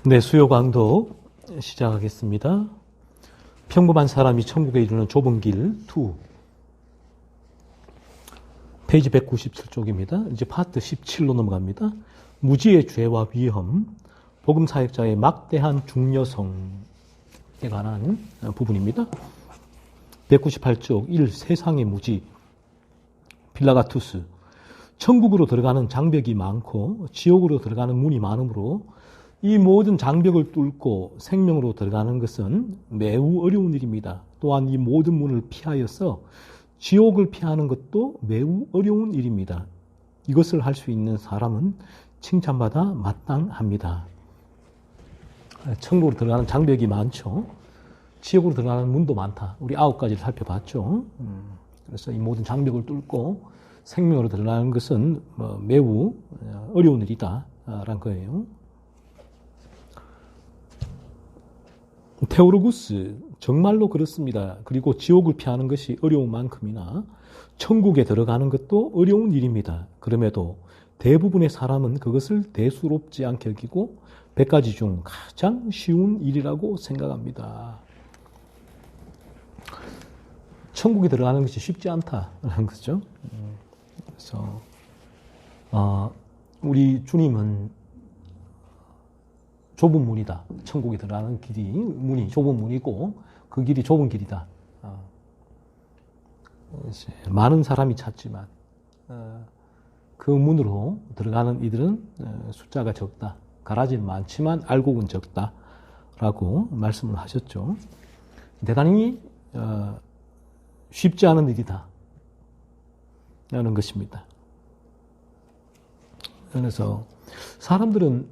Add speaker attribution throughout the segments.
Speaker 1: 네, 수요 강도 시작하겠습니다. 평범한 사람이 천국에 이르는 좁은 길 2. 페이지 197쪽입니다. 이제 파트 17로 넘어갑니다. 무지의 죄와 위험, 복음 사역자의 막대한 중요성에 관한 부분입니다. 198쪽 1. 세상의 무지, 필라가투스. 천국으로 들어가는 장벽이 많고 지옥으로 들어가는 문이 많으므로 이 모든 장벽을 뚫고 생명으로 들어가는 것은 매우 어려운 일입니다. 또한 이 모든 문을 피하여서 지옥을 피하는 것도 매우 어려운 일입니다. 이것을 할 수 있는 사람은 칭찬받아 마땅합니다. 천국으로 들어가는 장벽이 많죠. 지옥으로 들어가는 문도 많다. 우리 9가지를 살펴봤죠. 그래서 이 모든 장벽을 뚫고 생명으로 들어가는 것은 매우 어려운 일이다 라는 거예요. 테오로구스, 정말로 그렇습니다. 그리고 지옥을 피하는 것이 어려운 만큼이나 천국에 들어가는 것도 어려운 일입니다. 그럼에도 대부분의 사람은 그것을 대수롭지 않게 여기고 100가지 중 가장 쉬운 일이라고 생각합니다. 천국에 들어가는 것이 쉽지 않다라는 거죠. 그래서 우리 주님은 좁은 문이다. 천국에 들어가는 문이 좁은 문이고 그 길이 좁은 길이다. 많은 사람이 찾지만 그 문으로 들어가는 이들은 숫자가 적다. 가라지는 많지만 알곡은 적다. 라고 말씀을 하셨죠. 대단히 쉽지 않은 일이다. 라는 것입니다. 그래서 사람들은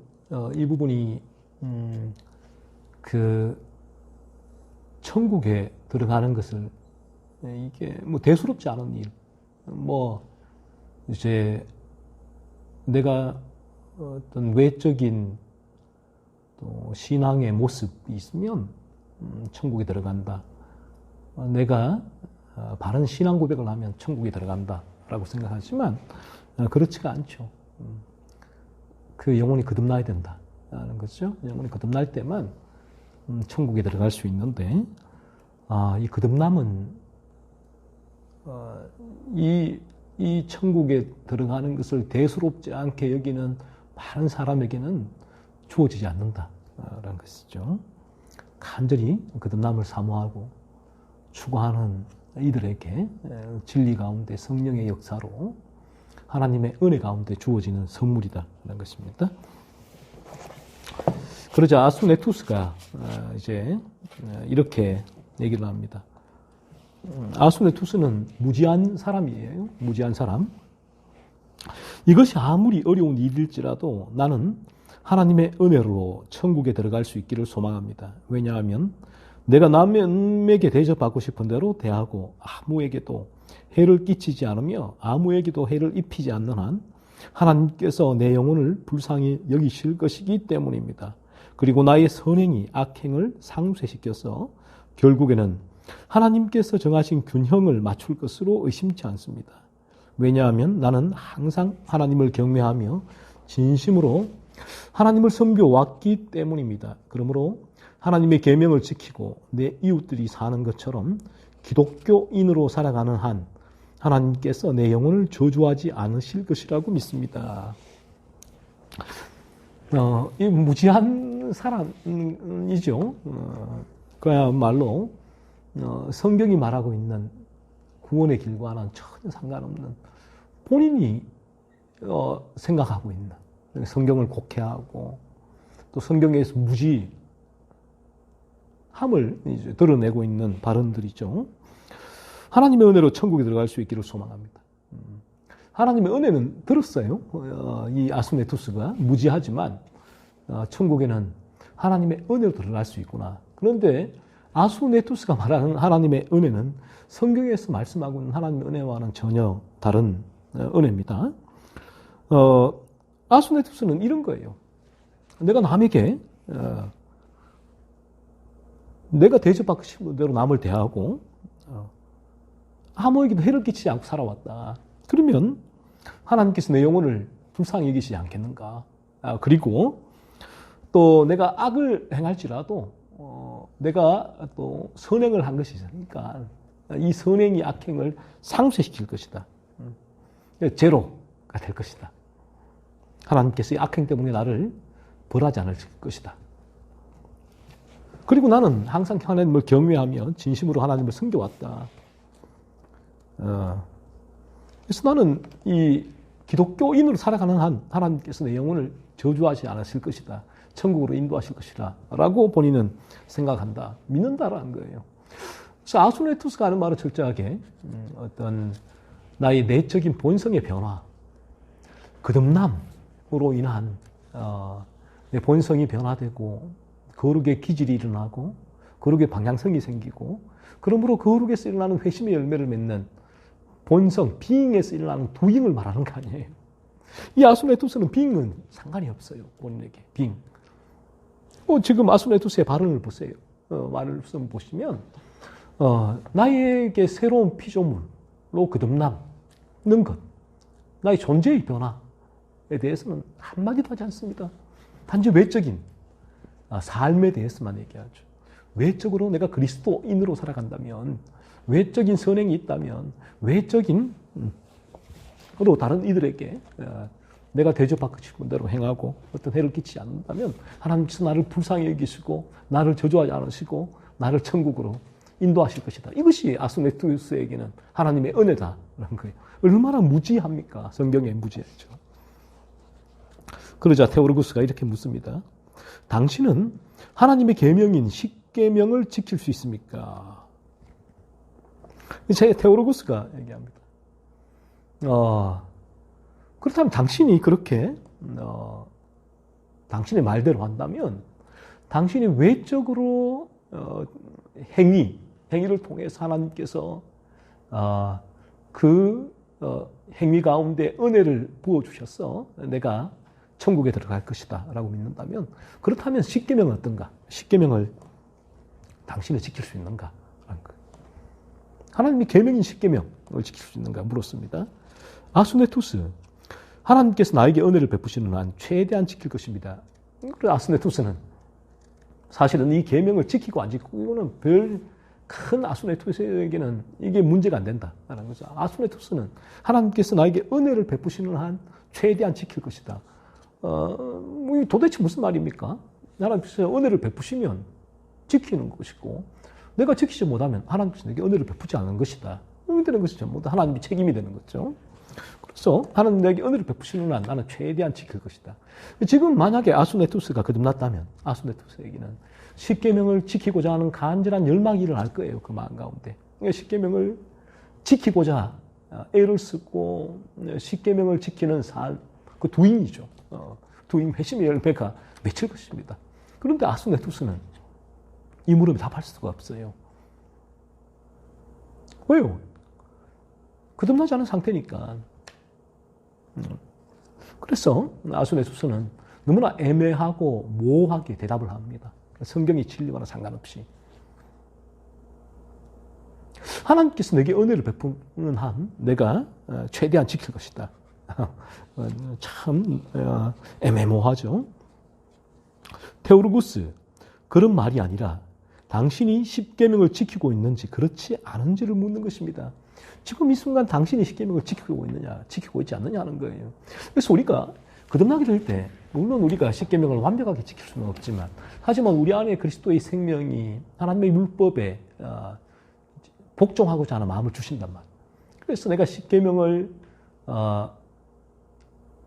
Speaker 1: 이 부분이 그 천국에 들어가는 것을 이게 뭐 대수롭지 않은 일, 이제 내가 어떤 외적인 또 신앙의 모습이 있으면 천국에 들어간다. 내가 바른 신앙 고백을 하면 천국에 들어간다라고 생각하지만 그렇지가 않죠. 그 영혼이 거듭나야 된다. 라는 거죠. 영혼이 거듭날 때만 천국에 들어갈 수 있는데, 이 거듭남은 이 천국에 들어가는 것을 대수롭지 않게 여기는 많은 사람에게는 주어지지 않는다라는 것이죠. 간절히 거듭남을 사모하고 추구하는 이들에게 진리 가운데 성령의 역사로 하나님의 은혜 가운데 주어지는 선물이다라는 것입니다. 그러자 아수네투스가 이제 이렇게 얘기를 합니다. 아수네투스는 무지한 사람이에요. 무지한 사람. 이것이 아무리 어려운 일일지라도 나는 하나님의 은혜로 천국에 들어갈 수 있기를 소망합니다. 왜냐하면 내가 남에게 대접받고 싶은 대로 대하고 아무에게도 해를 끼치지 않으며 아무에게도 해를 입히지 않는 한 하나님께서 내 영혼을 불쌍히 여기실 것이기 때문입니다. 그리고 나의 선행이 악행을 상쇄시켜서 결국에는 하나님께서 정하신 균형을 맞출 것으로 의심치 않습니다. 왜냐하면 나는 항상 하나님을 경외하며 진심으로 하나님을 섬겨왔기 때문입니다. 그러므로 하나님의 계명을 지키고 내 이웃들이 사는 것처럼 기독교인으로 살아가는 한 하나님께서 내 영혼을 저주하지 않으실 것이라고 믿습니다. 이 무지한 사람이죠. 그야말로 성경이 말하고 있는 구원의 길과는 전혀 상관없는 본인이 생각하고 있는 성경을 곡해하고 또 성경에서 무지함을 이제 드러내고 있는 발언들이죠. 하나님의 은혜로 천국에 들어갈 수 있기를 소망합니다. 하나님의 은혜는 들었어요. 이 아수네투스가 무지하지만 천국에는 하나님의 은혜로 들어갈 수 있구나. 그런데 아수네투스가 말하는 하나님의 은혜는 성경에서 말씀하고 있는 하나님의 은혜와는 전혀 다른 은혜입니다. 아수네투스는 이런 거예요. 내가 남에게 내가 대접받고 싶은 대로 남을 대하고 아무에게도 해를 끼치지 않고 살아왔다. 그러면 하나님께서 내 영혼을 불쌍히 여기시지 않겠는가. 그리고 또 내가 악을 행할지라도 내가 또 선행을 한 것이 있으니까 이 선행이 악행을 상쇄시킬 것이다. 제로가 될 것이다. 하나님께서 이 악행 때문에 나를 벌하지 않을 것이다. 그리고 나는 항상 하나님을 경외하며 진심으로 하나님을 섬겨왔다. 그래서 나는 이 기독교인으로 살아가는 한 하나님께서 내 영혼을 저주하지 않으실 것이다. 천국으로 인도하실 것이다. 라고 본인은 생각한다. 믿는다라는 거예요. 그래서 아수네투스가 하는 말은 철저하게 어떤 나의 내적인 본성의 변화, 거듭남으로 인한 내 본성이 변화되고 거룩의 기질이 일어나고 거룩의 방향성이 생기고 그러므로 거룩에서 일어나는 회심의 열매를 맺는 본성, 비잉에서 일어나는 두잉을 말하는 거 아니에요. 이 아수네투스는 비잉은 상관이 없어요. 본인에게 비잉. 지금 아수네투스의 발언을 보세요. 말을 보시면 나에게 새로운 피조물로 거듭남는 것, 나의 존재의 변화에 대해서는 한마디도 하지 않습니다. 단지 외적인 삶에 대해서만 얘기하죠. 외적으로 내가 그리스도인으로 살아간다면, 외적인 선행이 있다면, 외적인 으로 다른 이들에게 내가 대접받고 싶은 대로 행하고 어떤 해를 끼치지 않는다면 하나님께서 나를 불쌍히 여기시고 나를 저주하지 않으시고 나를 천국으로 인도하실 것이다. 이것이 아수네투스에게는 하나님의 은혜다라는 거예요. 얼마나 무지합니까? 성경에 무지하죠. 그러자 테오르구스가 이렇게 묻습니다. 당신은 하나님의 계명인 십계명을 지킬 수 있습니까? 제 테오르구스가 얘기합니다. 그렇다면 당신이 그렇게 당신의 말대로 한다면 당신이 외적으로 행위를 통해서 하나님께서 그 행위 가운데 은혜를 부어주셔서 내가 천국에 들어갈 것이다 라고 믿는다면 그렇다면 십계명은 어떤가? 십계명을 당신이 지킬 수 있는가? 하나님의 계명인 십계명을 지킬 수 있는가 물었습니다. 아수네투스, 하나님께서 나에게 은혜를 베푸시는 한 최대한 지킬 것입니다. 그래서 아수네투스는 사실은 이 계명을 지키고 안 지키고 이거는 별 큰 아수네투스에게는 이게 문제가 안 된다라는 거죠. 아수네투스는 하나님께서 나에게 은혜를 베푸시는 한 최대한 지킬 것이다. 도대체 무슨 말입니까? 하나님께서 은혜를 베푸시면 지키는 것이고 내가 지키지 못하면 하나님께서 내게 은혜를 베푸지 않은 것이다. 이렇게 되는 것이 전부 다 하나님의 책임이 되는 거죠. 그래서 하나님 내게 은혜를 베푸시는 한 나는 최대한 지킬 것이다. 지금 만약에 아수네투스가 거듭났다면 아수네투스에게는 십계명을 지키고자 하는 간절한 열망이 일어날 거예요. 그 마음 가운데. 십계명을 지키고자 애를 쓰고 십계명을 지키는 삶, 그 두잉이죠. 두잉 회심의 열매가 맺힐 것입니다. 그런데 아수네투스는 이 물음에 답할 수가 없어요. 왜요? 거듭나지 않은 상태니까. 그래서 아수네투스는 너무나 애매하고 모호하게 대답을 합니다. 성경의 진리와는 상관없이. 하나님께서 내게 은혜를 베푸는 한 내가 최대한 지킬 것이다. 참 애매모호하죠. 테오르구스, 그런 말이 아니라 당신이 십계명을 지키고 있는지 그렇지 않은지를 묻는 것입니다. 지금 이 순간 당신이 십계명을 지키고 있느냐, 지키고 있지 않느냐 하는 거예요. 그래서 우리가 거듭나게 될 때, 물론 우리가 십계명을 완벽하게 지킬 수는 없지만, 하지만 우리 안에 그리스도의 생명이 하나님의 율법에 복종하고자 하는 마음을 주신단 말이에요. 그래서 내가 십계명을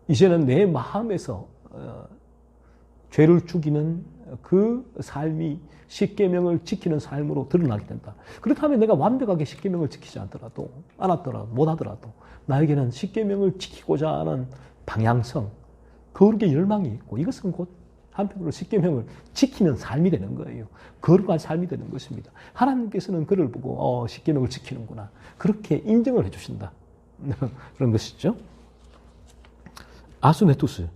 Speaker 1: 이제는 내 마음에서 죄를 죽이는 그 삶이 십계명을 지키는 삶으로 드러나게 된다. 그렇다면 내가 완벽하게 십계명을 지키지 않았더라도 못하더라도 나에게는 십계명을 지키고자 하는 방향성, 거룩의 열망이 있고 이것은 곧 한편으로 십계명을 지키는 삶이 되는 거예요. 거룩한 삶이 되는 것입니다. 하나님께서는 그를 보고 십계명을 지키는구나. 그렇게 인정을 해주신다. 그런 것이죠. 아수네투스,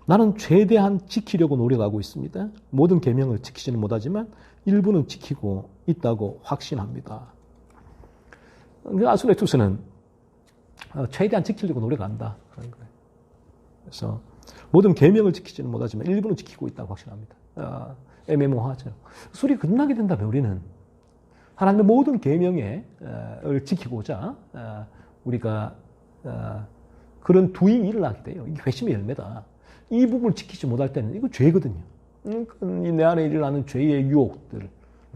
Speaker 1: 나는 최대한 지키려고 노력하고 있습니다. 모든 계명을 지키지는 못하지만 일부는 지키고 있다고 확신합니다. 아수네투스는 최대한 지키려고 노력한다. 그래서 모든 계명을 지키지는 못하지만 일부는 지키고 있다고 확신합니다. 애매모호하죠. 소리 끝나게 된다면 우리는 하나님의 모든 계명을 지키고자 우리가 그런 두잉이 일어나게 돼요. 이게 회심의 열매다. 이 부분을 지키지 못할 때는 이거 죄거든요. 내 안에 일어나는 죄의 유혹들을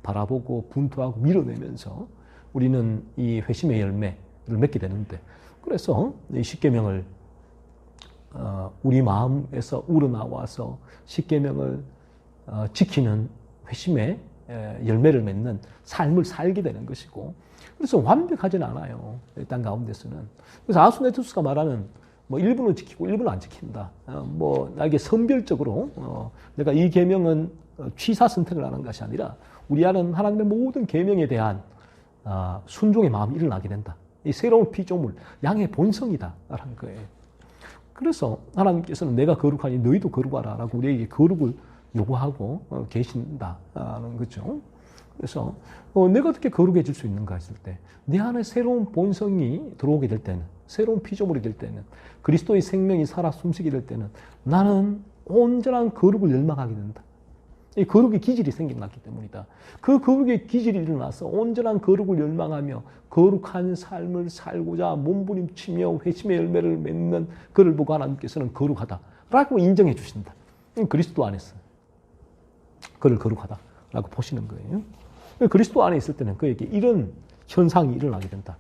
Speaker 1: 바라보고 분투하고 밀어내면서 우리는 이 회심의 열매를 맺게 되는데, 그래서 이 십계명을 우리 마음에서 우러나와서 십계명을 지키는 회심의 열매를 맺는 삶을 살게 되는 것이고, 그래서 완벽하지는 않아요. 이 땅 가운데서는. 그래서 아수네투스가 말하는 뭐 일부는 지키고 일부는 안 지킨다. 나에게 선별적으로 내가 이 계명은 취사 선택을 하는 것이 아니라 우리 안은 하나님의 모든 계명에 대한 순종의 마음이 일어나게 된다. 이 새로운 피조물, 양의 본성이다라는 거예요. 그래서 하나님께서는 내가 거룩하니 너희도 거룩하라라고 우리에게 거룩을 요구하고 계신다는 거죠. 그래서 내가 어떻게 거룩해질 수 있는가 했을 때, 내 안에 새로운 본성이 들어오게 될 때는, 새로운 피조물이 될 때는, 그리스도의 생명이 살아 숨쉬게 될 때는 나는 온전한 거룩을 열망하게 된다. 이 거룩의 기질이 생겨났기 때문이다. 그 거룩의 기질이 일어나서 온전한 거룩을 열망하며 거룩한 삶을 살고자 몸부림치며 회심의 열매를 맺는 그를 보고 하나님께서는 거룩하다라고 인정해 주신다. 그리스도 안에서 그를 거룩하다라고 보시는 거예요. 그리스도 안에 있을 때는 그에게 이런 현상이 일어나게 된다.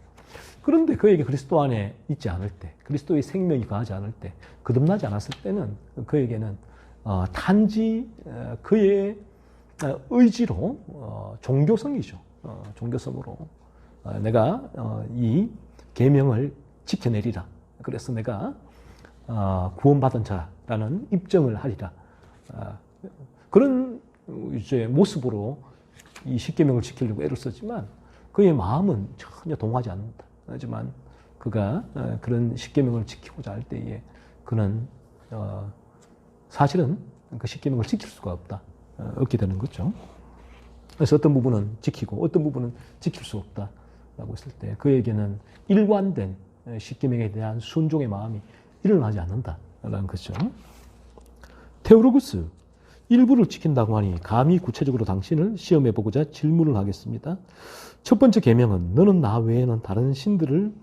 Speaker 1: 그런데 그에게 그리스도 안에 있지 않을 때, 그리스도의 생명이 거하지 않을 때, 거듭나지 않았을 때는 그에게는 단지 그의 의지로 종교성이죠. 종교성으로 내가 이 계명을 지켜내리라. 그래서 내가 구원받은 자라는 입증을 하리라. 그런 이제 모습으로 이 십계명을 지키려고 애를 썼지만 그의 마음은 전혀 동하지 않는다. 하지만 그가 그런 십계명을 지키고자 할 때에 그는 사실은 그 십계명을 지킬 수가 없게 되는 거죠. 그래서 어떤 부분은 지키고 어떤 부분은 지킬 수 없다라고 했을 때 그에게는 일관된 십계명에 대한 순종의 마음이 일어나지 않는다라는 거죠. 테오로구스, 일부를 지킨다고 하니 감히 구체적으로 당신을 시험해보고자 질문을 하겠습니다. 첫 번째 계명은 너는 나 외에는 다른 신들을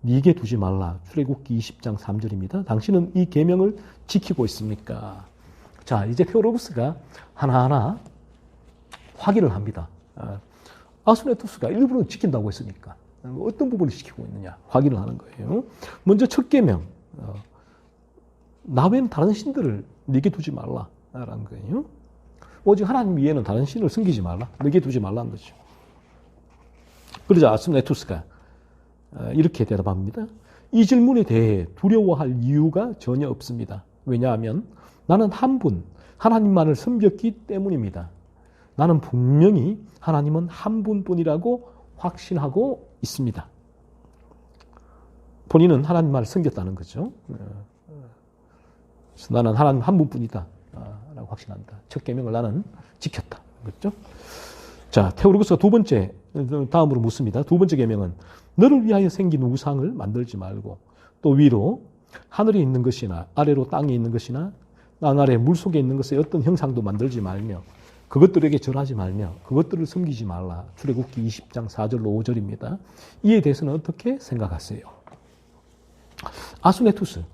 Speaker 1: 네게 두지 말라. 출애굽기 20장 3절입니다. 당신은 이 계명을 지키고 있습니까? 자, 이제 테오로구스가 하나하나 확인을 합니다. 아수네투스가 일부는 지킨다고 했으니까 어떤 부분을 지키고 있느냐 확인을 하는 거예요. 먼저 첫 계명, 나 외에는 다른 신들을 네게 두지 말라라는 거예요. 오직 하나님 위에는 다른 신을 섬기지 말라, 네게 두지 말라는 거죠. 그러자 아수네투스가 이렇게 대답합니다. 이 질문에 대해 두려워할 이유가 전혀 없습니다. 왜냐하면 나는 한 분, 하나님만을 섬겼기 때문입니다. 나는 분명히 하나님은 한 분뿐이라고 확신하고 있습니다. 본인은 하나님만을 섬겼다는 거죠. 그래서 나는 하나님 한 분뿐이다 라고 확신한다. 첫 계명을 나는 지켰다. 그렇죠? 자, 테오로구스가 두 번째, 다음으로 묻습니다. 두 번째 계명은 너를 위하여 생긴 우상을 만들지 말고 또 위로 하늘에 있는 것이나 아래로 땅에 있는 것이나 땅 아래 물속에 있는 것의 어떤 형상도 만들지 말며 그것들에게 절하지 말며 그것들을 섬기지 말라. 출애굽기 20장 4절로 5절입니다. 이에 대해서는 어떻게 생각하세요? 아수네투스,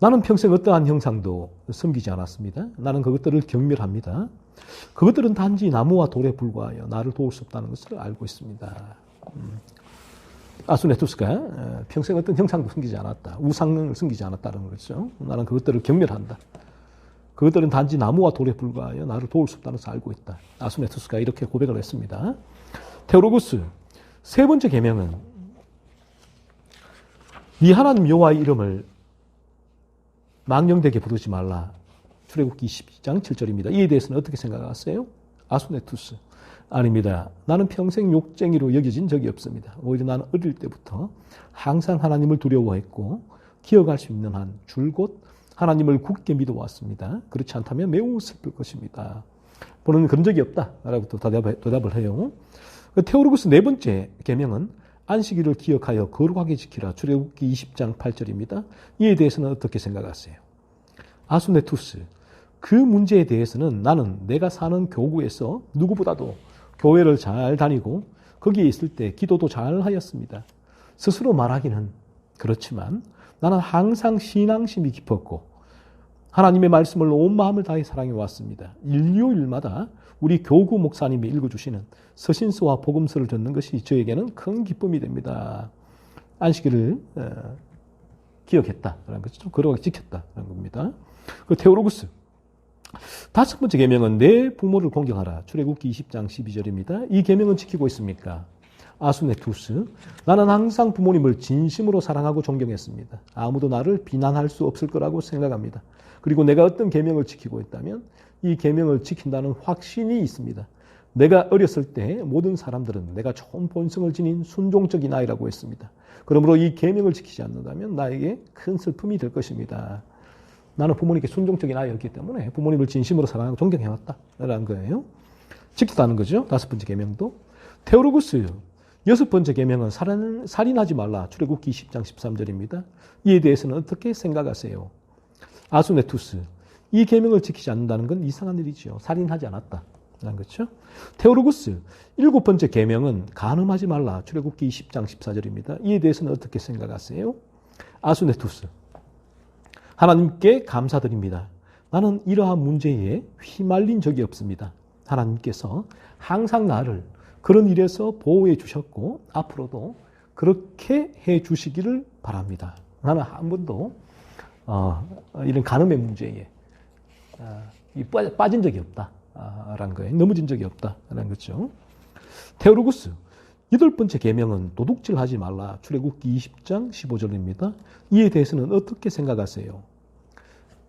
Speaker 1: 나는 평생 어떠한 형상도 섬기지 않았습니다. 나는 그것들을 경멸합니다. 그것들은 단지 나무와 돌에 불과하여 나를 도울 수 없다는 것을 알고 있습니다. 아수네투스가 평생 어떤 형상도 섬기지 않았다. 우상을 섬기지 않았다는 거죠. 나는 그것들을 경멸한다. 그것들은 단지 나무와 돌에 불과하여 나를 도울 수 없다는 것을 알고 있다. 아수네투스가 이렇게 고백을 했습니다. 테오로구스, 세 번째 계명은 네 하나님 여호와의 이름을 망령되게 부르지 말라. 출애굽기 20장 7절입니다. 이에 대해서는 어떻게 생각하세요? 아수네투스, 아닙니다. 나는 평생 욕쟁이로 여겨진 적이 없습니다. 오히려 나는 어릴 때부터 항상 하나님을 두려워했고 기억할 수 있는 한 줄곧 하나님을 굳게 믿어왔습니다. 그렇지 않다면 매우 슬플 것입니다. 보는 그런 적이 없다라고 또 대답을 해요. 테오로구스 네 번째 계명은 안식일을 기억하여 거룩하게 지키라. 출애굽기 20장 8절입니다. 이에 대해서는 어떻게 생각하세요? 아수네투스. 그 문제에 대해서는 나는 내가 사는 교구에서 누구보다도 교회를 잘 다니고 거기에 있을 때 기도도 잘 하였습니다. 스스로 말하기는 그렇지만 나는 항상 신앙심이 깊었고 하나님의 말씀을 온 마음을 다해 사랑해 왔습니다. 일요일마다 우리 교구 목사님이 읽어주시는 서신서와 복음서를 듣는 것이 저에게는 큰 기쁨이 됩니다. 안식일을 기억했다라는 것이 좀 거룩하게 지켰다라는 겁니다. 그 테오로구스. 다섯 번째 계명은 내 부모를 공경하라. 출애굽기 20장 12절입니다. 이 계명은 지키고 있습니까? 아수네투스. 나는 항상 부모님을 진심으로 사랑하고 존경했습니다. 아무도 나를 비난할 수 없을 거라고 생각합니다. 그리고 내가 어떤 계명을 지키고 있다면 이 계명을 지킨다는 확신이 있습니다. 내가 어렸을 때 모든 사람들은 내가 좋은 본성을 지닌 순종적인 아이라고 했습니다. 그러므로 이 계명을 지키지 않는다면 나에게 큰 슬픔이 될 것입니다. 나는 부모님께 순종적인 아이였기 때문에 부모님을 진심으로 사랑하고 존경해왔다라는 거예요. 지켰다는 거죠. 다섯 번째 계명도. 테오로구스. 여섯 번째 계명은 살인하지 말라. 출애굽기 20장 13절입니다. 이에 대해서는 어떻게 생각하세요? 아수네투스. 이 계명을 지키지 않는다는 건 이상한 일이죠. 살인하지 않았다라는 거죠. 테오로구스. 일곱 번째 계명은 간음하지 말라. 출애굽기 20장 14절입니다. 이에 대해서는 어떻게 생각하세요? 아수네투스. 하나님께 감사드립니다. 나는 이러한 문제에 휘말린 적이 없습니다. 하나님께서 항상 나를 그런 일에서 보호해 주셨고 앞으로도 그렇게 해 주시기를 바랍니다. 나는 한 번도 이런 간음의 문제에 빠진 적이 없다라는 거예요. 넘어진 적이 없다라는 거죠. 테오로구스. 여덟 번째 계명은 도둑질하지 말라. 출애굽기 20장 15절입니다. 이에 대해서는 어떻게 생각하세요?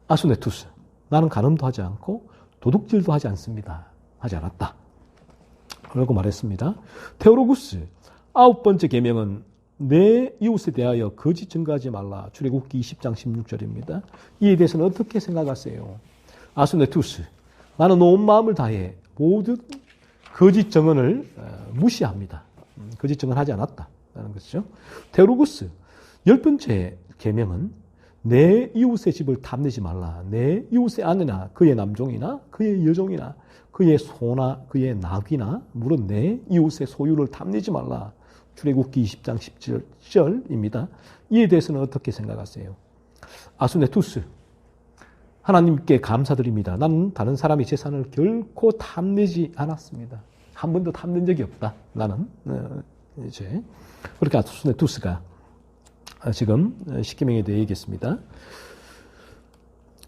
Speaker 1: 아수네투스. 나는 간음도 하지 않고 도둑질도 하지 않습니다. 하지 않았다. 라고 말했습니다. 테오로구스. 아홉 번째 계명은 내 이웃에 대하여 거짓 증거하지 말라. 출애굽기 20장 16절입니다. 이에 대해서는 어떻게 생각하세요? 아수네투스. 나는 온 마음을 다해 모든 거짓 증언을 무시합니다. 거짓 증언하지 않았다라는 것이죠. 테오로구스. 열 번째 계명은 내 이웃의 집을 탐내지 말라. 내 이웃의 아내나 그의 남종이나 그의 여종이나 그의 소나 그의 낙이나 물은 내 이웃의 소유를 탐내지 말라. 출애굽기 20장 17절입니다. 이에 대해서는 어떻게 생각하세요? 아수네투스. 하나님께 감사드립니다. 나는 다른 사람의 재산을 결코 탐내지 않았습니다. 한 번도 탐낸 적이 없다. 나는 이제 그렇게 아수네투스가 지금 십계명에 대해 얘기했습니다.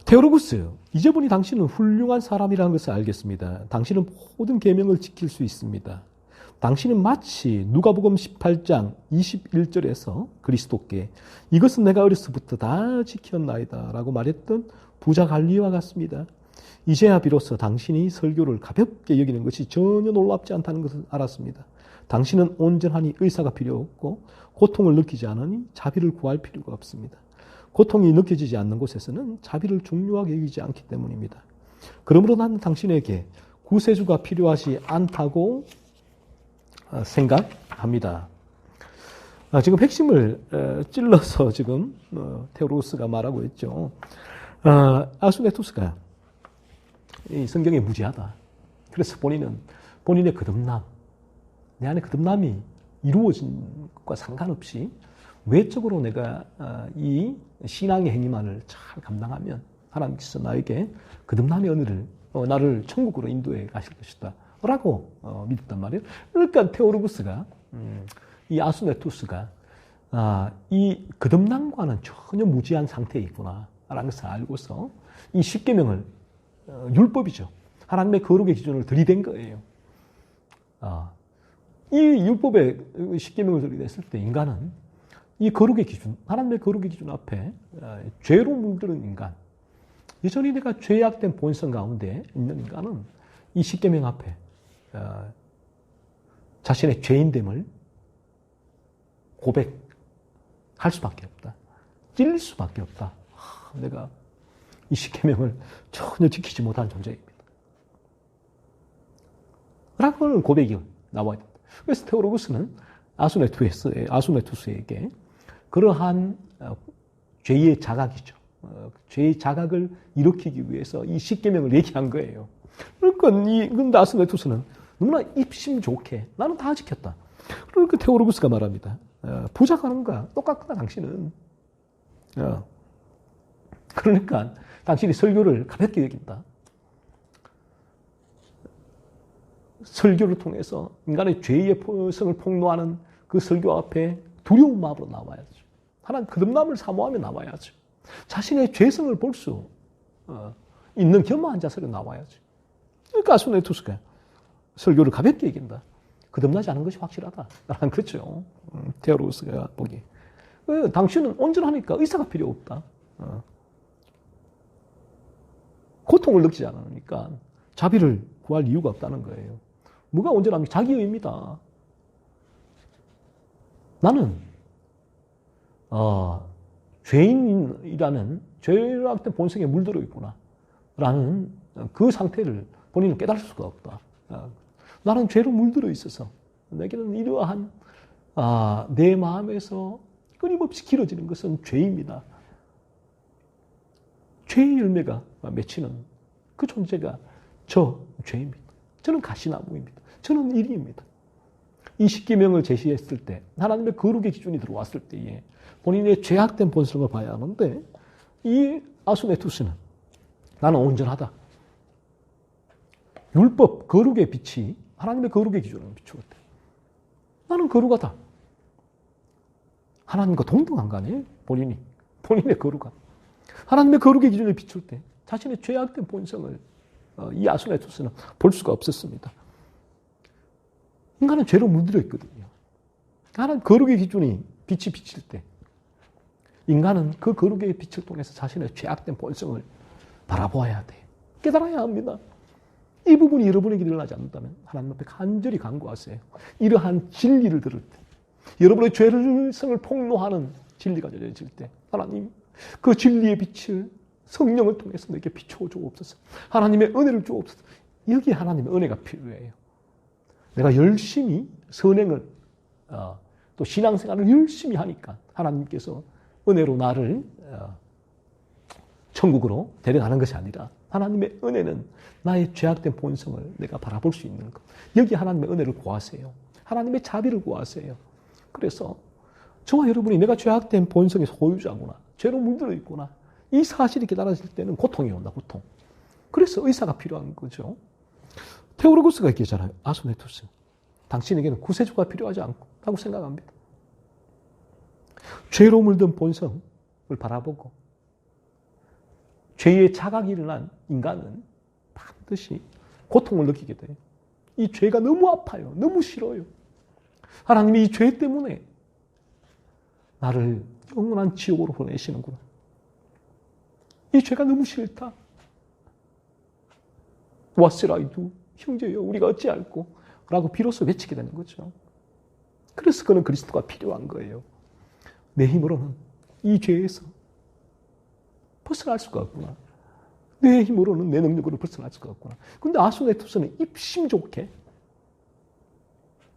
Speaker 1: 테오로구스. 이제 보니 당신은 훌륭한 사람이라는 것을 알겠습니다. 당신은 모든 계명을 지킬 수 있습니다. 당신은 마치 누가복음 18장 21절에서 그리스도께 이것은 내가 어려서부터 다 지켰나이다 라고 말했던 부자 관리와 같습니다. 이제야 비로소 당신이 설교를 가볍게 여기는 것이 전혀 놀랍지 않다는 것을 알았습니다. 당신은 온전하니 의사가 필요 없고 고통을 느끼지 않으니 자비를 구할 필요가 없습니다. 고통이 느껴지지 않는 곳에서는 자비를 중요하게 여기지 않기 때문입니다. 그러므로 나는 당신에게 구세주가 필요하지 않다고 생각합니다. 지금 핵심을 찔러서 지금 테오로구스가 말하고 있죠. 아수네투스가 이 성경에 무지하다. 그래서 본인의 거듭남, 내 안에 거듭남이 이루어진 것과 상관없이 외적으로 내가 이 신앙의 행위만을 잘 감당하면 하나님께서 나에게 거듭남의 은혜를 나를 천국으로 인도해 가실 것이다 라고 믿었단 말이에요. 그러니까 테오로구스가 이 아수네투스가 이 거듭남과는 전혀 무지한 상태에 있구나 라는 것을 알고서 이 십계명을 율법이죠. 하나님의 거룩의 기준을 들이댄 거예요. 이 율법의 십계명을 들이댔을 때 인간은 이 거룩의 기준, 하나님의 거룩의 기준 앞에 죄로 물들은 인간, 여전히 내가 죄악된 본성 가운데 있는 인간은 이 십계명 앞에 자신의 죄인됨을 고백할 수밖에 없다. 찔릴 수밖에 없다. 내가 이 십계명을 전혀 지키지 못한 존재입니다. 라고는 고백이 나와야 된다. 그래서 테오로구스는 아수네투스에게 그러한 죄의 자각이죠. 죄의 자각을 일으키기 위해서 이 십계명을 얘기한 거예요. 그러니까 이 아스네투스는 너무나 입심 좋게 나는 다 지켰다. 그러니까 테오로구스가 말합니다. 부자가 하는 거야. 똑같구나 당신은. 그러니까 당신이 설교를 가볍게 여긴다. 설교를 통해서 인간의 죄의 성을 폭로하는 그 설교 앞에 두려운 마음으로 나와야죠. 하나님 거듭남을 사모하며 나와야죠. 자신의 죄성을 볼 수 있는 겸허한 자세로 나와야죠. 그러니까 아스네투스가 설교를 가볍게 여긴다. 거듭나지 않은 것이 확실하다. 라는 거죠. 테오로구스가 보기. 당신은 온전하니까 의사가 필요 없다. 고통을 느끼지 않으니까 자비를 구할 이유가 없다는 거예요. 뭐가 온전합니까? 자기의입니다. 나는 죄인이라는 죄악된 본성에 물들어 있구나 라는 그 상태를 본인은 깨달을 수가 없다. 나는 죄로 물들어 있어서 내게는 이러한 내 마음에서 끊임없이 길어지는 것은 죄입니다. 죄의 열매가 맺히는 그 존재가 저 죄입니다. 저는 가시나무입니다. 저는 일이입니다. 이 십계명을 제시했을 때 하나님의 거룩의 기준이 들어왔을 때에 본인의 죄악된 본성을 봐야 하는데 이 아스네투스는 나는 온전하다. 율법, 거룩의 빛이 하나님의 거룩의 기준을 비추었대. 나는 거룩하다. 하나님과 동등한 거 아니에요? 본인의 거룩함. 하나님의 거룩의 기준을 비출 때 자신의 죄악된 본성을 이 아스네투스는 볼 수가 없었습니다. 인간은 죄로 물들어 있거든요. 하나님 거룩의 기준이 빛이 비칠 때 인간은 그 거룩의 빛을 통해서 자신의 죄악된 본성을 바라보아야 돼요. 깨달아야 합니다. 이 부분이 여러분에게 일어나지 않는다면 하나님 앞에 간절히 간구하세요. 이러한 진리를 들을 때 여러분의 죄성을 폭로하는 진리가 전해질 때 하나님 그 진리의 빛을 성령을 통해서 내게 비추어 주옵소서. 하나님의 은혜를 주옵소서. 여기에 하나님의 은혜가 필요해요. 내가 열심히 선행을 또 신앙생활을 열심히 하니까 하나님께서 은혜로 나를 천국으로 데려가는 것이 아니라 하나님의 은혜는 나의 죄악된 본성을 내가 바라볼 수 있는 것. 여기 하나님의 은혜를 구하세요. 하나님의 자비를 구하세요. 그래서 저와 여러분이 내가 죄악된 본성의 소유자구나. 죄로 물들어 있구나. 이 사실이 깨달아질 때는 고통이 온다. 고통. 그래서 의사가 필요한 거죠. 테오로구스가 얘기하잖아요. 아스네투스. 당신에게는 구세주가 필요하지 않다고 생각합니다. 죄로 물든 본성을 바라보고 죄의 자각이 일어난 인간은 반드시 고통을 느끼게 돼요. 이 죄가 너무 아파요. 너무 싫어요. 하나님이 이 죄 때문에 나를 영원한 지옥으로 보내시는구나. 이 죄가 너무 싫다. What shall I do? 형제여, 우리가 어찌할꼬? 라고 비로소 외치게 되는 거죠. 그래서 그는 그리스도가 필요한 거예요. 내 힘으로는 이 죄에서 벗어날 수가 없구나. 내 힘으로는 내 능력으로 벗어날 수가 없구나. 그런데 아스네투스는 입심 좋게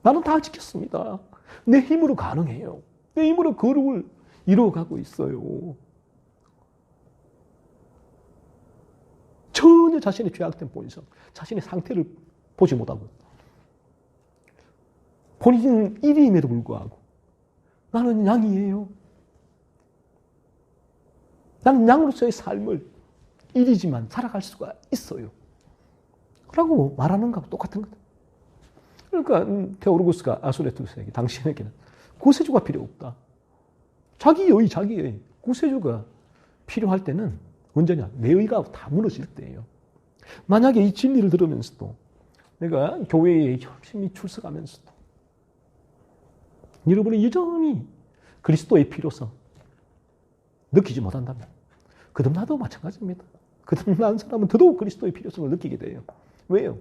Speaker 1: 나는 다 지켰습니다. 내 힘으로 가능해요. 내 힘으로 거룩을 이루어가고 있어요. 전혀 자신의 죄악된 본성, 자신의 상태를 보지 못하고 본인은 일임에도 불구하고 나는 양이에요. 나는 양으로서의 삶을 일이지만 살아갈 수가 있어요. 라고 말하는 것하고 똑같은 거다. 그러니까 테오로구스가 아스네투스에게 당신에게는 구세주가 필요 없다. 자기의 구세주가 필요할 때는 언제냐? 내 의가 다 무너질 때예요. 만약에 이 진리를 들으면서도 내가 교회에 열심히 출석하면서도 여러분이 여전히 그리스도의 필요성 느끼지 못한다면 거듭나도 마찬가지입니다. 거듭난 사람은 더더욱 그리스도의 필요성을 느끼게 돼요. 왜요?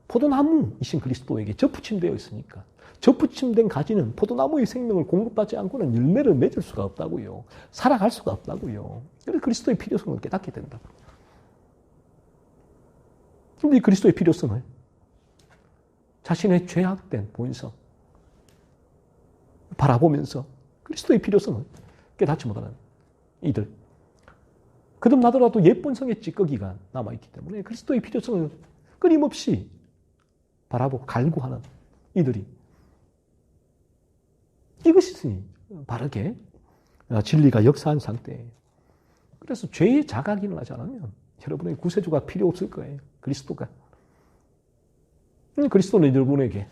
Speaker 1: 포도나무이신 그리스도에게 접붙임되어 있으니까. 접붙임된 가지는 포도나무의 생명을 공급받지 않고는 열매를 맺을 수가 없다고요. 살아갈 수가 없다고요. 그래서 그리스도의 필요성을 깨닫게 된다. 그런데 이 그리스도의 필요성을 자신의 죄악된 본성 바라보면서 그리스도의 필요성을 깨닫지 못하는 이들. 거듭나더라도 예쁜 성의 찌꺼기가 남아있기 때문에 그리스도의 필요성을 끊임없이 바라보고 갈구하는 이들이, 이것이 바르게 진리가 역사한 상태예요. 그래서 죄의 자각이 일어나지 않으면 여러분에게 구세주가 필요 없을 거예요. 그리스도가. 그리스도는 여러분에게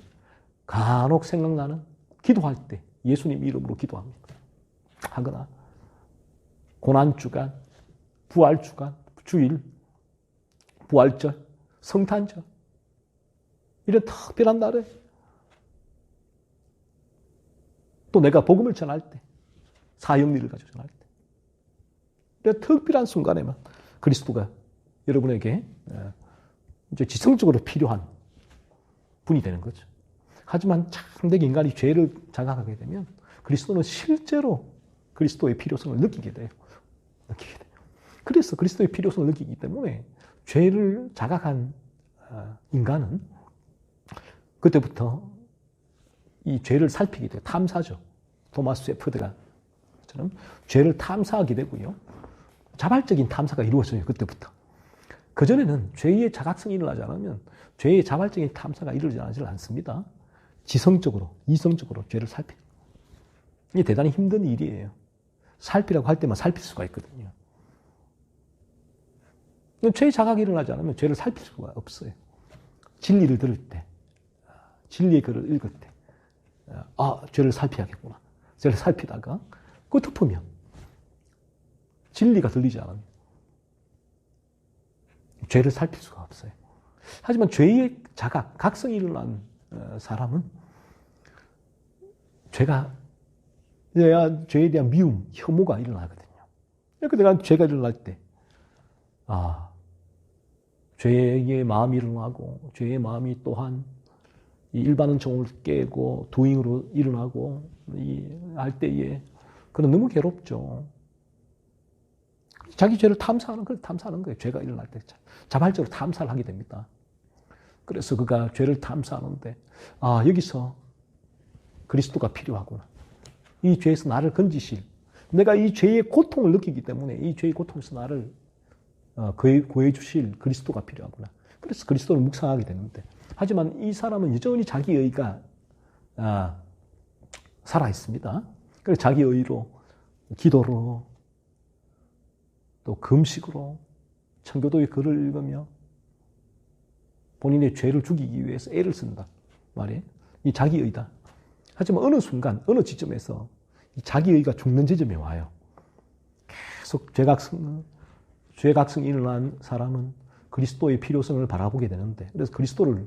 Speaker 1: 간혹 생각나는, 기도할 때 예수님 이름으로 기도합니다. 하거나 고난주간, 부활주간, 주일, 부활절, 성탄절, 이런 특별한 날에, 또 내가 복음을 전할 때, 사형리를 가지고 전할 때, 이런 특별한 순간에만 그리스도가 여러분에게 이제 지성적으로 필요한 분이 되는 거죠. 하지만 참되게 인간이 죄를 자각하게 되면 그리스도는 실제로 그리스도의 필요성을 느끼게 돼요. 그래서 그리스도의 필요성을 느끼기 때문에 죄를 자각한 인간은 그때부터 이 죄를 살피게 돼요. 탐사죠. 토마스 셰퍼드가 처럼 죄를 탐사하게 되고요. 자발적인 탐사가 이루어져요. 그때부터. 그전에는 죄의 자각성이 일어나지 않으면 죄의 자발적인 탐사가 이루어지지 않습니다. 지성적으로, 이성적으로 죄를 살피는. 이게 대단히 힘든 일이에요. 살피라고 할 때만 살필 수가 있거든요. 죄의 자각이 일어나지 않으면 죄를 살필 수가 없어요. 진리를 들을 때, 진리의 글을 읽을 때, 죄를 살피야겠구나. 죄를 살피다가 그거 덮으면 진리가 들리지 않으면 죄를 살필 수가 없어요. 하지만 죄의 자각, 각성이 일어난 사람은 죄에 대한 미움, 혐오가 일어나거든요. 그러니까 내가 죄가 일어날 때, 죄의 마음이 일어나고, 죄의 마음이 또한 이 일반은 정을 깨고 도잉으로 일어나고 할 때에 그는 너무 괴롭죠. 자기 죄를 탐사하는 거예요. 죄가 일어날 때 자발적으로 탐사를 하게 됩니다. 그래서 그가 죄를 탐사하는데 여기서 그리스도가 필요하구나. 이 죄에서 나를 건지실, 내가 이 죄의 고통을 느끼기 때문에 이 죄의 고통에서 나를 구해 주실 그리스도가 필요하구나. 그래서 그리스도를 묵상하게 되는데, 하지만 이 사람은 여전히 자기 의가 살아 있습니다. 그래서 자기 의로, 기도로, 또 금식으로, 청교도의 글을 읽으며 본인의 죄를 죽이기 위해서 애를 쓴다 말이에요. 이 자기 의다. 하지만 어느 순간, 어느 지점에서 이 자기 의가 죽는 지점에 와요. 계속 죄각성이 일어난 사람은 그리스도의 필요성을 바라보게 되는데, 그래서 그리스도를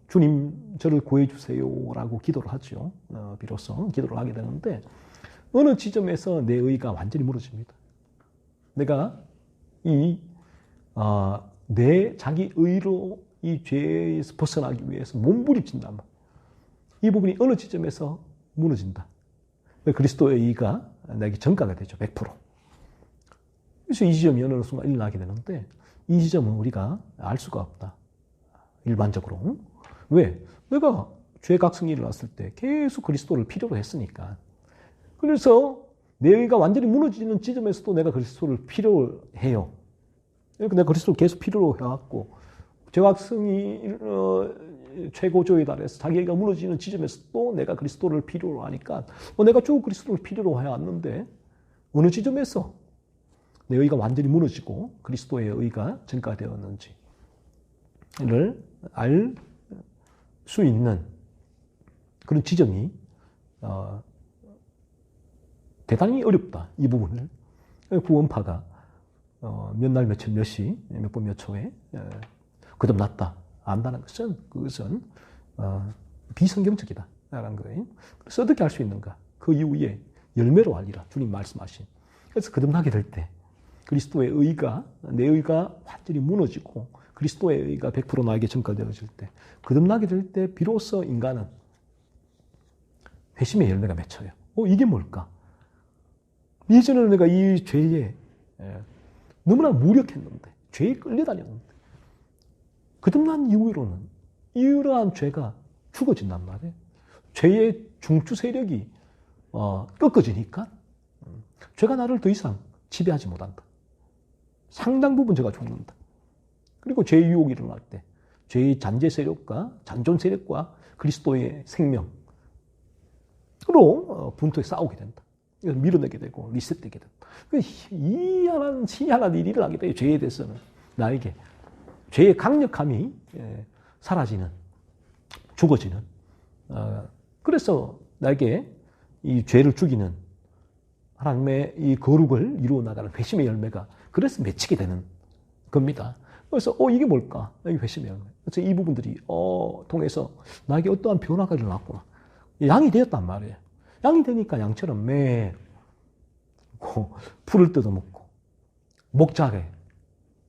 Speaker 1: 주님 저를 구해주세요라고 기도를 하죠. 비로소 기도를 하게 되는데, 어느 지점에서 내 의가 완전히 무너집니다. 내가 내 자기 의로 이 죄에서 벗어나기 위해서 몸부림친단 말이에요. 이 부분이 어느 지점에서 무너진다. 그리스도의 의가 내게 전가가 되죠. 100%. 그래서 이 지점이 어느 순간 일어나게 되는데, 이 지점은 우리가 알 수가 없다. 일반적으로. 왜? 내가 죄각성이 일어났을 때 계속 그리스도를 필요로 했으니까. 그래서 내 의가 완전히 무너지는 지점에서도 내가 그리스도를 필요로 해요. 그러니까 내가 그리스도를 계속 필요로 해왔고, 죄각성이 최고조에 달해서 자기가 무너지는 지점에서도 내가 그리스도를 필요로 하니까 내가 쭉 그리스도를 필요로 해왔는데, 어느 지점에서 내 의가 완전히 무너지고 그리스도의 의가 전가되었는지를 알 수 있는 그런 지점이 대단히 어렵다. 이 부분을 구원파가 몇 날 며칠 몇 시 몇 분 몇 초에 거듭났다 안다는 것은, 그것은 비성경적이다라는 거예요. 그래서 어떻게 할 수 있는가? 그 이후에 열매로 알리라, 주님 말씀하신. 그래서 거듭나게 될 때 그리스도의 의가, 내 의가 완전히 무너지고 그리스도의 의가 100% 나에게 전가되어질 때, 거듭나게 될 때 비로소 인간은 회심의 열매가 맺혀요. 이게 뭘까? 예전에는 내가 이 죄에 너무나 무력했는데, 죄에 끌려다녔는데, 거듭난 이후로는 이러한 죄가 죽어진단 말이에요. 죄의 중추 세력이 꺾어지니까 죄가 나를 더 이상 지배하지 못한다. 상당 부분 저가 죽는다. 그리고 죄의 유혹이 일어날 때 죄의 잔재 세력과 잔존 세력과 그리스도의 생명으로 분투에 싸우게 된다. 밀어내게 되고 리셋되게 된다. 희한한 일이 일어나게 돼요. 죄에 대해서는 나에게 죄의 강력함이 사라지는, 죽어지는. 그래서 나에게 이 죄를 죽이는 하나님의 이 거룩을 이루어 나가는 회심의 열매가 그래서 맺히게 되는 겁니다. 그래서 이게 뭘까? 이게 회심의 열매. 그래서 이 부분들이 통해서 나에게 어떠한 변화가 일어났구나. 양이 되었단 말이에요. 양이 되니까 양처럼 매고 풀을 뜯어먹고 목자의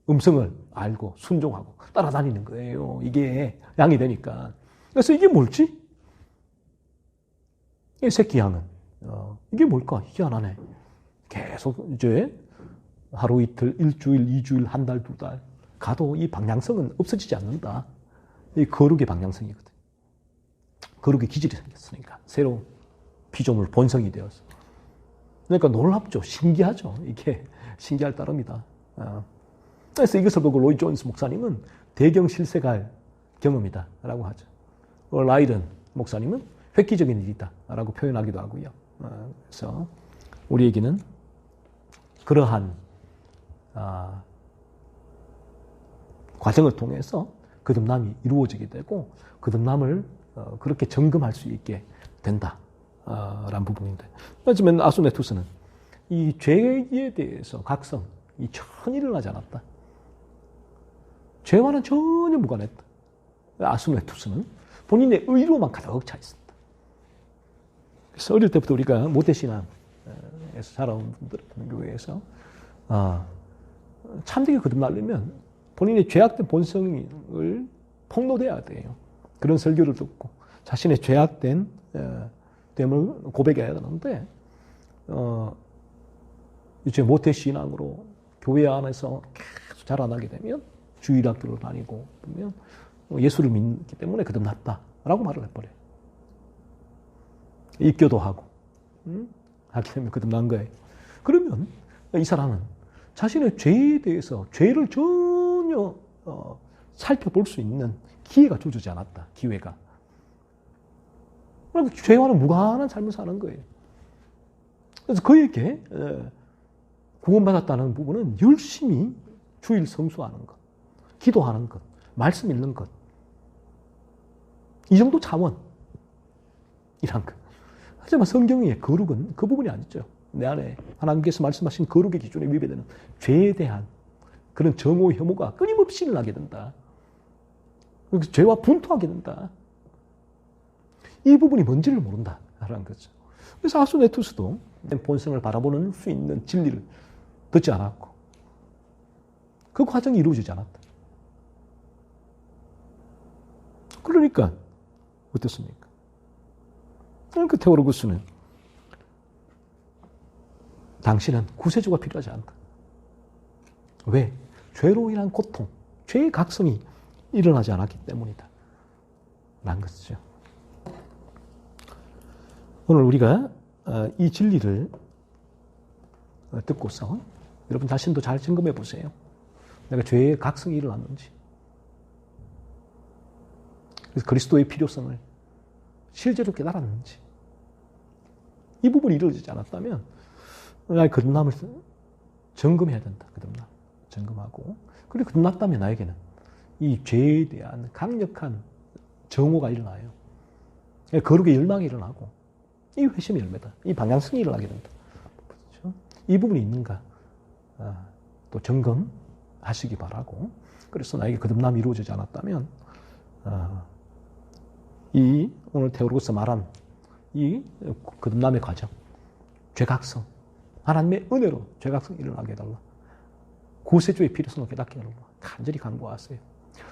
Speaker 1: 음성을 알고 순종하고 따라다니는 거예요. 이게 양이 되니까. 그래서 이게 뭘지? 이 새끼 양은 이게 뭘까? 희한하네. 계속 이제 하루 이틀, 일주일, 2주일, 한 달, 2달 가도 이 방향성은 없어지지 않는다. 이 거룩의 방향성이거든. 거룩의 기질이 생겼으니까. 새로운 피조물 본성이 되어서. 그러니까 놀랍죠. 신기하죠. 이게 신기할 따름이다. 그래서 이것을 보고 로이 존스 목사님은 대경 실세갈 경험이다 라고 하죠. 라이든 목사님은 획기적인 일이다 라고 표현하기도 하고요. 그래서 우리에게는 그러한 과정을 통해서 거듭남이 이루어지게 되고 거듭남을 그렇게 점검할 수 있게 된다 라는 부분인데, 하지만 아수네투스는 이 죄에 대해서 각성 이 전혀 일어나지 않았다. 죄와는 전혀 무관했다. 아수네투스는 본인의 의로만 가득 차 있습니다. 그래서 어릴 때부터 우리가 모태신앙에서 자라온 분들은 교회에서 참되게 거듭나려면 본인의 죄악된 본성을 폭로돼야 돼요. 그런 설교를 듣고 자신의 죄악된 됨을 고백해야 되는데 이제 모태신앙으로 교회 안에서 계속 자라나게 되면 주일학교를 다니고 그러면 예수를 믿기 때문에 거듭났다라고 말을 해버려요. 입교도 하고 하기 때문에 거듭난 거예요. 그러면 이 사람은 자신의 죄에 대해서 죄를 전혀 살펴볼 수 있는 기회가 주어지지 않았다. 기회가. 죄와는 무관한 삶을 사는 거예요. 그래서 그에게 구원받았다는 부분은 열심히 주일 성수하는 것, 기도하는 것, 말씀 읽는 것. 이 정도 차원이란 것. 하지만 성경의 거룩은 그 부분이 아니죠. 내 안에 하나님께서 말씀하신 거룩의 기준에 위배되는 죄에 대한 그런 정오 혐오가 끊임없이 일어나게 된다. 죄와 분투하게 된다. 이 부분이 뭔지를 모른다라는 거죠. 그래서 아수네투스도 본성을 바라보는 수 있는 진리를 듣지 않았고 그 과정이 이루어지지 않았다. 그러니까 어떻습니까? 그 테오로구스는 당신은 구세주가 필요하지 않다. 왜? 죄로 인한 고통, 죄의 각성이 일어나지 않았기 때문이다. 라는 것이죠. 오늘 우리가 이 진리를 듣고서 여러분 자신도 잘 점검해 보세요. 내가 죄의 각성이 일어났는지, 그래서 그리스도의 필요성을 실제로 깨달았는지, 이 부분이 이루어지지 않았다면 나의 거듭남을 점검해야 된다. 거듭남 점검하고, 그리고 거듭났다면 나에게는 이 죄에 대한 강력한 정오가 일어나요. 거룩의 열망이 일어나고 이 회심의 열매다. 이 방향성이 일어나게 된다. 그렇죠? 이 부분이 있는가 또 점검하시기 바라고, 그래서 나에게 거듭남이 이루어지지 않았다면 이 오늘 테오로구스 말한 이 거듭남의 과정, 죄각성, 하나님의 은혜로 죄각성이 일어나게 해달라. 구세주의 필요성을 깨닫게 해달라. 간절히 간구하세요.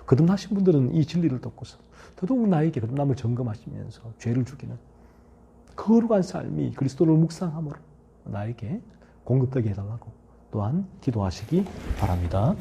Speaker 1: 거듭나신 분들은 이 진리를 듣고서 더더욱 나에게 거듭남을 점검하시면서 죄를 죽이는 거룩한 삶이 그리스도를 묵상함으로 나에게 공급되게 해달라고 또한 기도하시기 바랍니다.